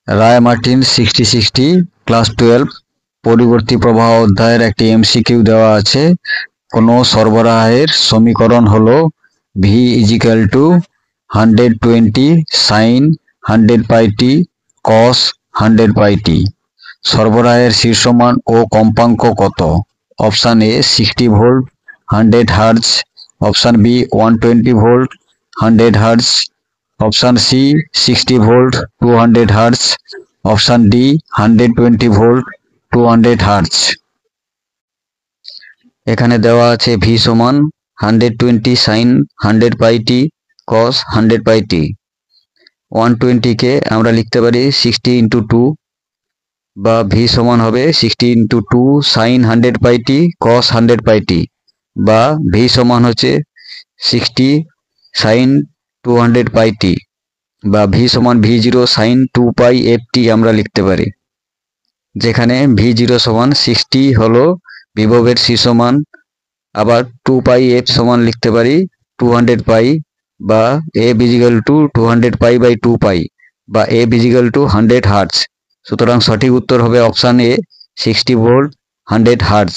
রায় Martin 6060 class 12 পরিবর্তী প্রবাহ অধ্যায়ের একটি এমসিকিউ দেওয়া আছে। কোনো সরবরাহের সমীকরণ হলো V equal to 120 sine 100 pi T cos 100 pi T. সরবরাহের শীর্ষমান ও কম্পাঙ্ক কত? Option A 60 volt 100 hertz, option B 120 volt 100 hertz, option C 60 volt 200 hertz, option D 120 volt 200 hertz. এখানে দেওয়া আছে ভি সমান 120 sine 100 pi T cos 100 pi টি। 120 কে আমরা লিখতে পারি 60 ইন্টু 2, বা ভি সমান হবে 60 into 2 sign 100 pi T cos 100 pi টি, বা ভি সমান হচ্ছে 60 সাইন 200 পাই টি, বা ভি সমান V0 সাইন 2 পাই এফ টি আমরা লিখতে পারি। যেখানে V0 সমান 60 হলো বিভবের শীর্ষমান, আবার 2 পাই এফ সমান লিখতে পারি 200 পাই, বা F equal to 200 pi by 2 pi, বা এফ ইজিক্যাল টু 100 হার্জ। সুতরাং সঠিক উত্তর হবে অপশান এ 60 ভোল্ট 100 হার্জ।